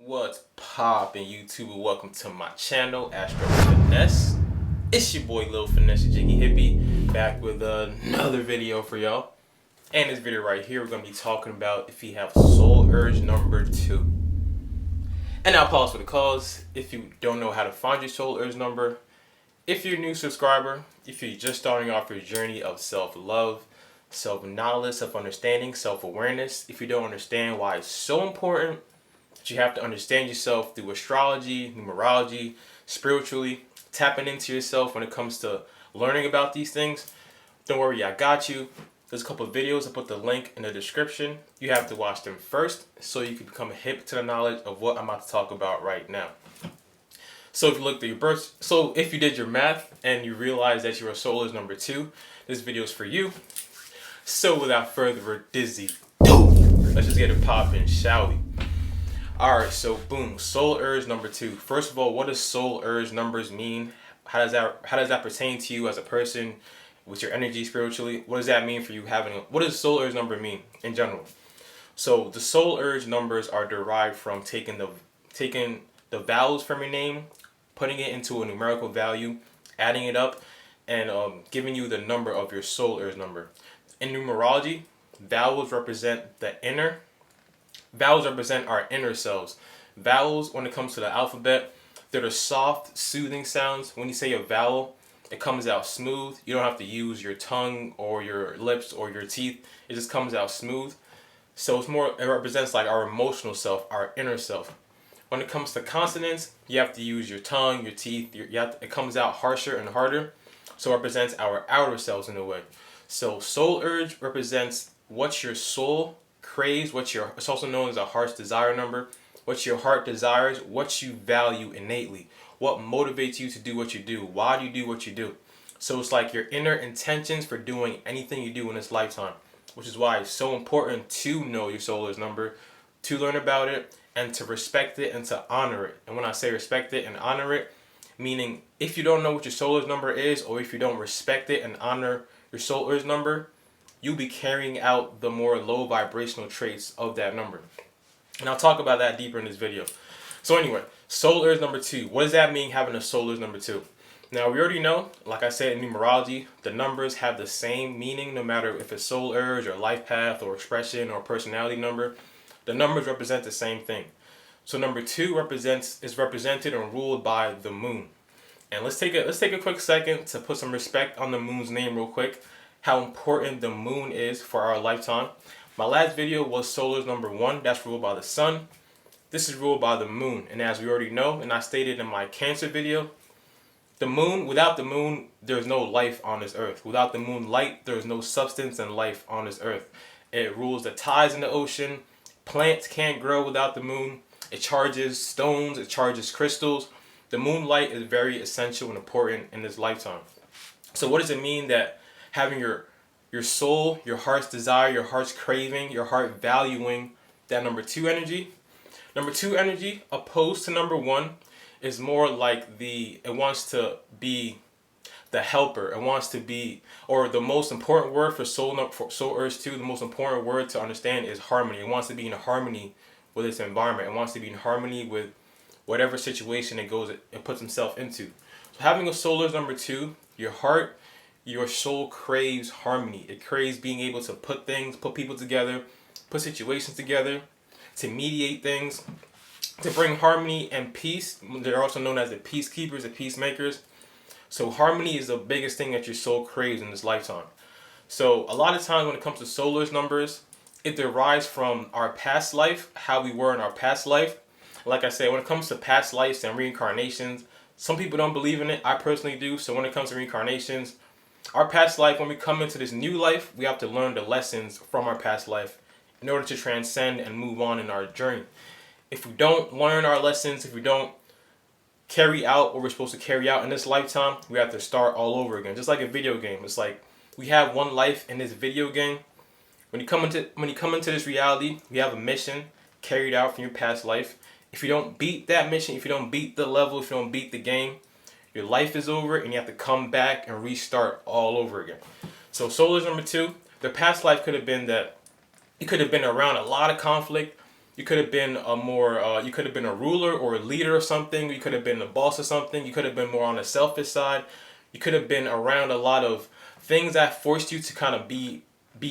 What's poppin' YouTube? Welcome to my channel, Astro Finesse. It's your boy Lil Finesse Jiggy Hippie, back with another video for y'all. And this video right here, we're gonna be talking about if you have Soul Urge number 2. And now pause for the cause. If you don't know how to find your Soul Urge number, if you're a new subscriber, if you're just starting off your journey of self-love, self-knowledge, self-understanding, self-awareness, if you don't understand why it's so important, you have to understand yourself through astrology, numerology, spiritually, tapping into yourself when it comes to learning about these things. Don't worry, I got you. There's a couple of videos. I put the link in the description. You have to watch them first so you can become hip to the knowledge of what I'm about to talk about right now. So if you looked at your birth, so if you did your math and you realize that your soul is number 2, this video is for you. So without further ado, let's just get it popping, shall we? Alright, so boom, Soul Urge number 2. First of all, what does Soul Urge numbers mean? How does that pertain to you as a person with your energy spiritually? What does that mean for you what does Soul Urge number mean in general? So the Soul Urge numbers are derived from taking the vowels from your name, putting it into a numerical value, adding it up, and giving you the number of your Soul Urge number. In numerology, vowels represent our inner selves. Vowels, when it comes to the alphabet, they're the soft, soothing sounds. When you say a vowel, it comes out smooth. You don't have to use your tongue or your lips or your teeth. It just comes out smooth. So it represents like our emotional self, our inner self. When it comes to consonants, you have to use your tongue, your teeth. It comes out harsher and harder. So it represents our outer selves in a way. So Soul Urge represents what your soul craves, it's also known as a heart's desire number, what your heart desires, what you value innately, what motivates you to do what you do, why do you do what you do. So it's like your inner intentions for doing anything you do in this lifetime, which is why it's so important to know your Soul Urge number, to learn about it, and to respect it and to honor it. And when I say respect it and honor it, meaning if you don't know what your Soul Urge number is, or if you don't respect it and honor your Soul Urge number, you'll be carrying out the more low vibrational traits of that number. And I'll talk about that deeper in this video. So anyway, Soul Urge number 2. What does that mean, having a Soul Urge number 2? Now, we already know, like I said in numerology, the numbers have the same meaning no matter if it's Soul Urge or life path or expression or personality number. The numbers represent the same thing. So number 2 is represented and ruled by the moon. And let's take a quick second to put some respect on the moon's name real quick. How important the moon is for our lifetime. My last video was Soul Urge number 1, that's ruled by the sun. This is ruled by the moon, and as we already know, and I stated in my Cancer video, without the moon, there's no life on this earth. Without the moonlight, there's no substance and life on this earth. It rules the tides in the ocean. Plants can't grow without the moon. It charges stones, it charges crystals. The moonlight is very essential and important in this lifetime. So what does it mean that having your soul, your heart's desire, your heart's craving, your heart valuing that number 2 energy? Number 2 energy, opposed to number 1, is more like it wants to be the helper. It wants to be, or the most important word for Soul Urge 2, the most important word to understand is harmony. It wants to be in harmony with its environment. It wants to be in harmony with whatever situation it puts itself into. So having a Soul Urge number 2, your soul craves harmony. It craves being able to put people together, put situations together, to mediate things, to bring harmony and peace. They're also known as the peacekeepers, the peacemakers. So harmony is the biggest thing that your soul craves in this lifetime. So a lot of times when it comes to Soul Urge numbers, it derives from our past life, how we were in our past life. Like I said, when it comes to past lives and reincarnations, some people don't believe in it. I personally do. So when it comes to reincarnations, our past life, when we come into this new life, we have to learn the lessons from our past life in order to transcend and move on in our journey. If we don't learn our lessons, if we don't carry out what we're supposed to carry out in this lifetime, we have to start all over again. Just like a video game. It's like we have one life in this video game. When you come into this reality, we have a mission carried out from your past life. If you don't beat that mission, if you don't beat the level, if you don't beat the game, your life is over and you have to come back and restart all over again. So Soul Urge number 2, the past life could have been that you could have been around a lot of conflict, You could have been a more, you could have been a ruler or a leader of something. You could have been the boss of something. You could have been more on the selfish side. You could have been around a lot of things that forced you to kind of be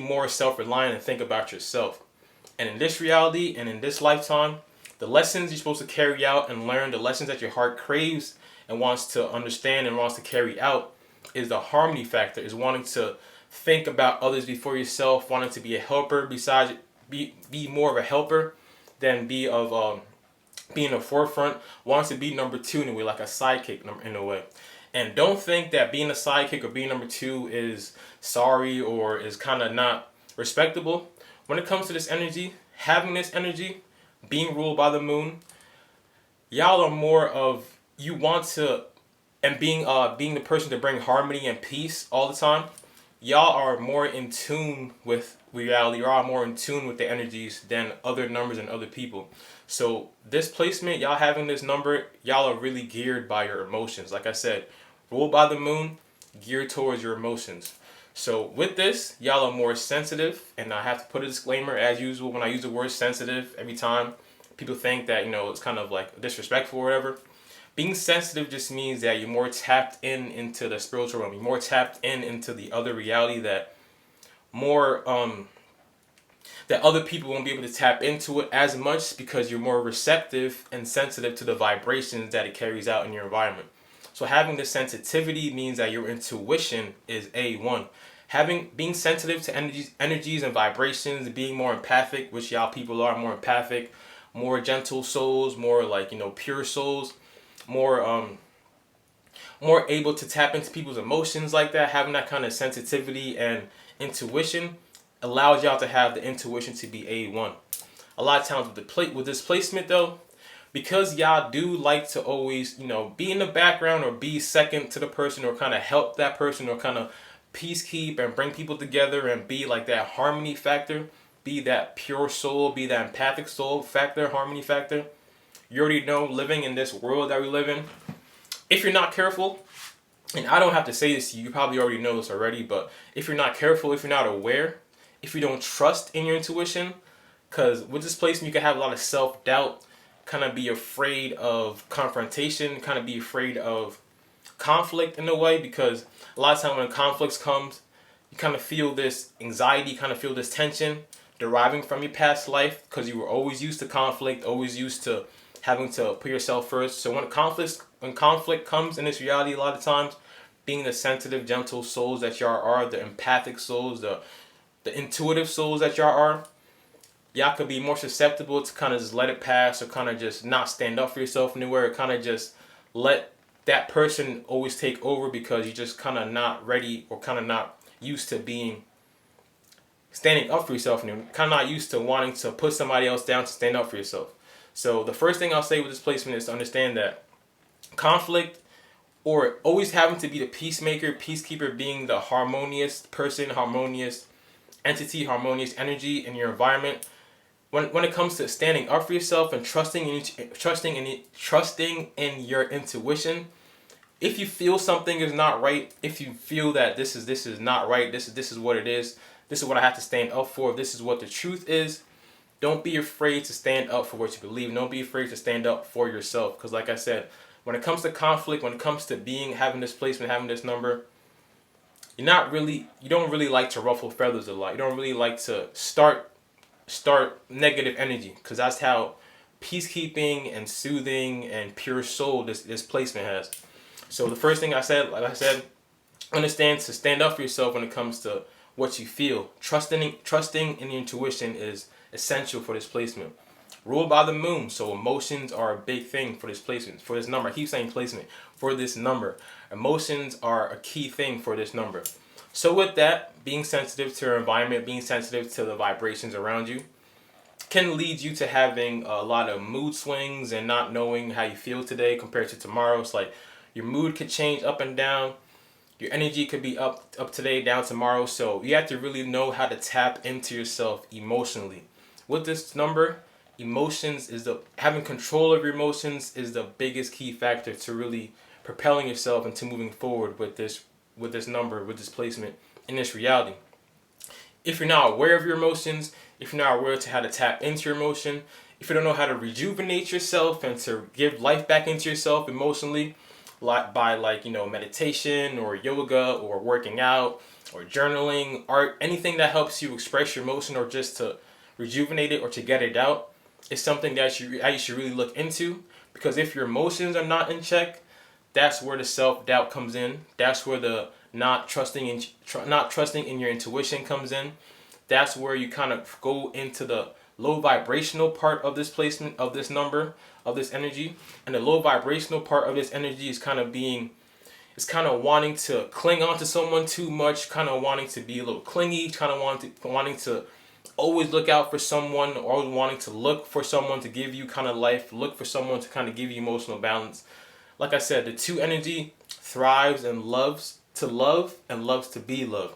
more self-reliant and think about yourself. And in this reality and in this lifetime, the lessons you're supposed to carry out and learn, the lessons that your heart craves and wants to understand and wants to carry out, is the harmony factor, is wanting to think about others before yourself, wanting to be a helper besides be more of a helper than be in the forefront, wants to be number two in a way, like a sidekick in a way. And don't think that being a sidekick or being number two is sorry or is kind of not respectable. When it comes to this energy, having this energy, being ruled by the moon, y'all are more of, you want to, and being the person to bring harmony and peace all the time. Y'all are more in tune with reality. Y'all are more in tune with the energies than other numbers and other people. So this placement, y'all having this number, y'all are really geared by your emotions. Like I said, ruled by the moon, geared towards your emotions. So with this, y'all are more sensitive, and I have to put a disclaimer as usual when I use the word sensitive. Every time people think that, it's kind of like disrespectful or whatever. Being sensitive just means that you're more tapped into the spiritual realm. You're more tapped into the other reality that more that other people won't be able to tap into it as much, because you're more receptive and sensitive to the vibrations that it carries out in your environment. So having this sensitivity means that your intuition is A1. Being sensitive to energies and vibrations, being more empathic, which y'all people are more empathic, more gentle souls, more like, pure souls, more able to tap into people's emotions like that. Having that kind of sensitivity and intuition allows y'all to have the intuition to be A1. A lot of times with this placement though, because y'all do like to always, be in the background or be second to the person or kind of help that person or kind of peacekeep and bring people together and be like that harmony factor, be that pure soul, be that empathic soul factor, harmony factor. You already know, living in this world that we live in, if you're not careful, and I don't have to say this to you, you probably already know this already, but if you're not careful, if you're not aware, if you don't trust in your intuition, because with this placement you can have a lot of self-doubt, kind of be afraid of confrontation, kind of be afraid of conflict in a way, because a lot of times when conflicts comes, you kind of feel this anxiety, kind of feel this tension deriving from your past life, because you were always used to conflict, always used to having to put yourself first. So when conflict comes in this reality, a lot of times, being the sensitive, gentle souls that y'all are, the empathic souls, the intuitive souls that y'all are, y'all could be more susceptible to kind of just let it pass, or kind of just not stand up for yourself anywhere, or kind of just let that person always take over, because you're just kind of not ready or kind of not used to standing up for yourself, and you're kind of not used to wanting to put somebody else down to stand up for yourself. So the first thing I'll say with this placement is to understand that conflict, or always having to be the peacemaker, peacekeeper, being the harmonious person, harmonious entity, harmonious energy in your environment. When it comes to standing up for yourself and trusting in your intuition, if you feel something is not right, if you feel that this is not right, this is what it is, this is what I have to stand up for, this is what the truth is, don't be afraid to stand up for what you believe. Don't be afraid to stand up for yourself. Because like I said, when it comes to conflict, when it comes to having this placement, having this number, you don't really like to ruffle feathers a lot. You don't really like to start negative energy, because that's how peacekeeping and soothing and pure soul this placement has. So the first thing I said, like I said, understand to stand up for yourself when it comes to what you feel. Trusting in your intuition is essential for this placement. Ruled by the moon, so emotions are a big thing for this placement, for this number. I keep saying placement, for this number. Emotions are a key thing for this number. So with that, being sensitive to your environment, being sensitive to the vibrations around you, can lead you to having a lot of mood swings and not knowing how you feel today compared to tomorrow. It's like your mood could change up and down. Your energy could be up today, down tomorrow. So you have to really know how to tap into yourself emotionally. With this number, having control of your emotions is the biggest key factor to really propelling yourself into moving forward with this number, with this placement in this reality. If you're not aware of your emotions, if you're not aware to how to tap into your emotion, if you don't know how to rejuvenate yourself and to give life back into yourself emotionally, like by meditation or yoga or working out or journaling, art, anything that helps you express your emotion or just to rejuvenate it or to get it out, is something that you should really look into. Because if your emotions are not in check, that's where the self doubt comes in. That's where the not trusting in your intuition comes in. That's where you kind of go into the low vibrational part of this placement of this number of this energy. And the low vibrational part of this energy is kind of wanting to cling on to someone too much, kind of wanting to be a little clingy, kind of wanting to always look out for someone, always wanting to look for someone to give you kind of life, look for someone to kind of give you emotional balance. Like I said, the 2 energy thrives and loves to love and loves to be loved.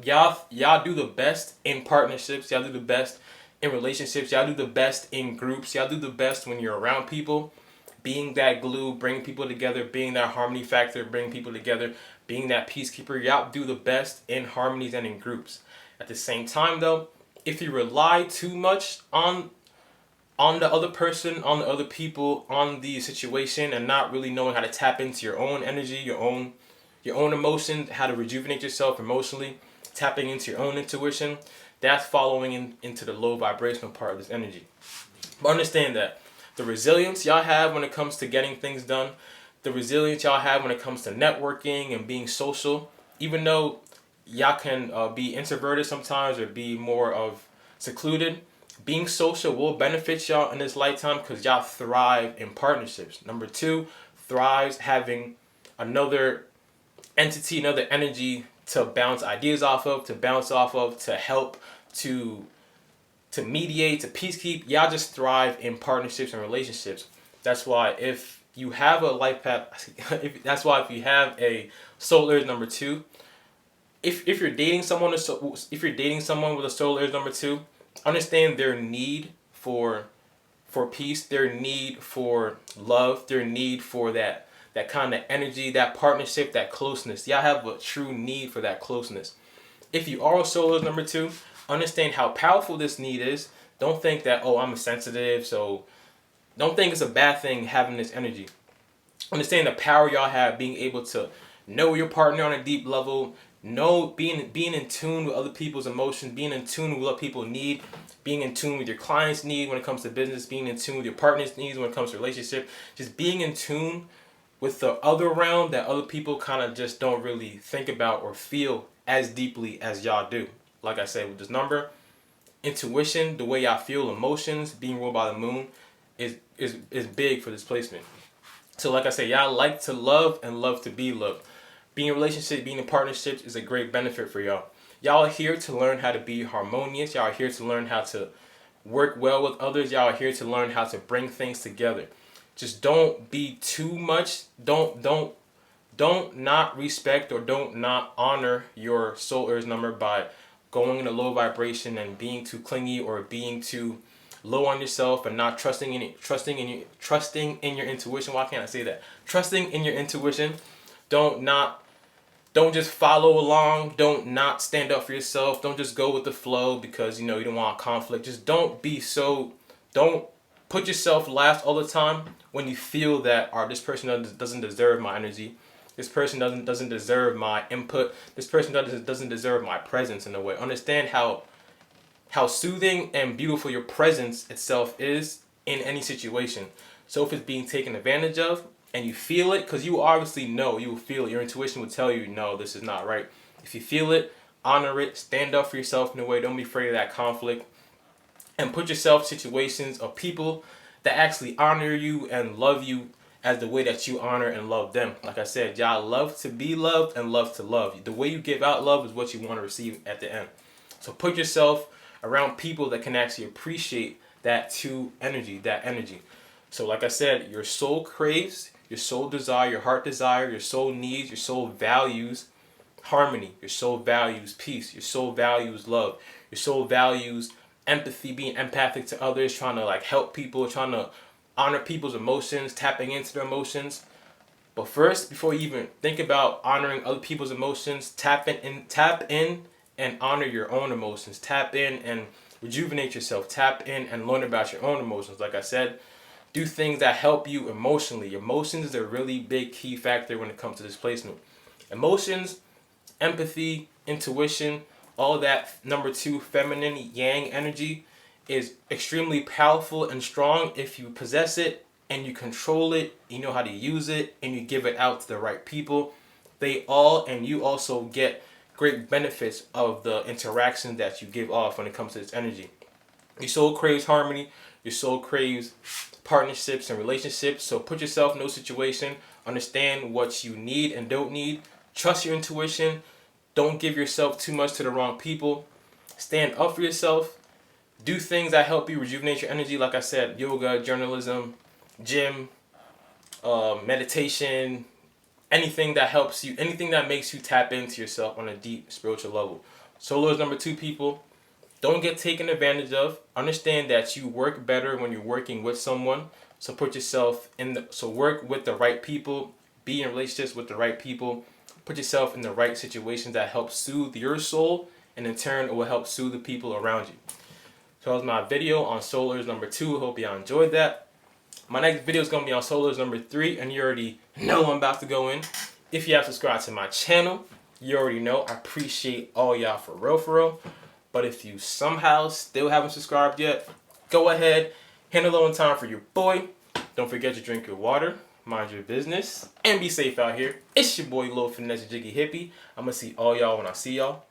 Y'all do the best in partnerships. Y'all do the best in relationships. Y'all do the best in groups. Y'all do the best when you're around people, being that glue, bringing people together, being that harmony factor, bringing people together, being that peacekeeper. Y'all do the best in harmonies and in groups. At the same time, though, if you rely too much on the other person, on the other people, on the situation, and not really knowing how to tap into your own energy, your own emotions, how to rejuvenate yourself emotionally, tapping into your own intuition, that's following into the low vibrational part of this energy. But understand that the resilience y'all have when it comes to getting things done, the resilience y'all have when it comes to networking and being social, even though y'all can be introverted sometimes or be more of secluded, being social will benefit y'all in this lifetime because y'all thrive in partnerships. Number 2, thrives having another entity, another energy to bounce ideas off of, to help, to mediate, to peacekeep. Y'all just thrive in partnerships and relationships. That's why if you have a life path, if you have a soul Earth number 2, if you're dating someone with a soul Earth number 2, understand their need for peace, their need for love, their need for that kind of energy, that partnership, that closeness. Y'all have a true need for that closeness. If you are a soul Earth number 2, understand how powerful this need is. Don't think that, oh, I'm sensitive, so don't think it's a bad thing having this energy. Understand the power y'all have being able to know your partner on a deep level, being in tune with other people's emotions, being in tune with what people need, being in tune with your client's need when it comes to business, being in tune with your partner's needs when it comes to relationship, just being in tune with the other realm that other people kind of just don't really think about or feel as deeply as y'all do. Like I said, with this number, intuition, the way y'all feel, emotions, being ruled by the moon is big for this placement. So like I said, y'all like to love and love to be loved. Being in relationships, being in partnerships is a great benefit for y'all. Y'all are here to learn how to be harmonious. Y'all are here to learn how to work well with others. Y'all are here to learn how to bring things together. Just don't be too much. Don't not respect or don't not honor your soul Earth number by going in a low vibration and being too clingy or being too low on yourself and not trusting in your intuition. Why can't I say that? Trusting in your intuition. Don't just follow along. Don't not stand up for yourself. Don't just go with the flow because you don't want conflict. Just don't put yourself last all the time when you feel that this person doesn't deserve my energy. This person doesn't deserve my input. This person doesn't deserve my presence in a way. Understand how soothing and beautiful your presence itself is in any situation. So if it's being taken advantage of and you feel it, because you obviously know, you will feel it. Your intuition will tell you, no, this is not right. If you feel it, honor it, stand up for yourself in a way. Don't be afraid of that conflict. And put yourself in situations of people that actually honor you and love you as the way that you honor and love them. Like I said, y'all love to be loved and love to love. The way you give out love is what you want to receive at the end. So put yourself around people that can actually appreciate that energy. So like I said, your soul craves, your soul desire, your heart desire, your soul needs, your soul values harmony, your soul values peace, your soul values love, your soul values empathy, being empathic to others, trying to help people, trying to honor people's emotions, tapping into their emotions. But first, before you even think about honoring other people's emotions, tap in and honor your own emotions. Tap in and rejuvenate yourself, tap in and learn about your own emotions. Like I said, do things that help you emotionally. Emotions is a really big key factor when it comes to displacement. Emotions, empathy, intuition, all that number two, feminine, yang energy is extremely powerful and strong if you possess it and you control it, you know how to use it, and you give it out to the right people. They all, and you also get great benefits of the interaction that you give off when it comes to this energy. Your soul craves harmony. Your soul craves partnerships and relationships. So put yourself in those situations. Understand what you need and don't need. Trust your intuition. Don't give yourself too much to the wrong people. Stand up for yourself. Do things that help you rejuvenate your energy. Like I said, yoga, journalism, gym, meditation, anything that helps you, anything that makes you tap into yourself on a deep spiritual level. Solo is number two, people. Don't get taken advantage of. Understand that you work better when you're working with someone. So put yourself in so work with the right people. Be in relationships with the right people. Put yourself in the right situations that help soothe your soul, and in turn it will help soothe the people around you. So that was my video on Solars number 2. Hope y'all enjoyed that. My next video is going to be on Solars number 3, and you already know I'm about to go in. If you have subscribed to my channel, you already know I appreciate all y'all for real. But if you somehow still haven't subscribed yet, go ahead, handle it on time for your boy. Don't forget to drink your water, mind your business, and be safe out here. It's your boy Lil Finesse Jiggy Hippie. I'm going to see all y'all when I see y'all.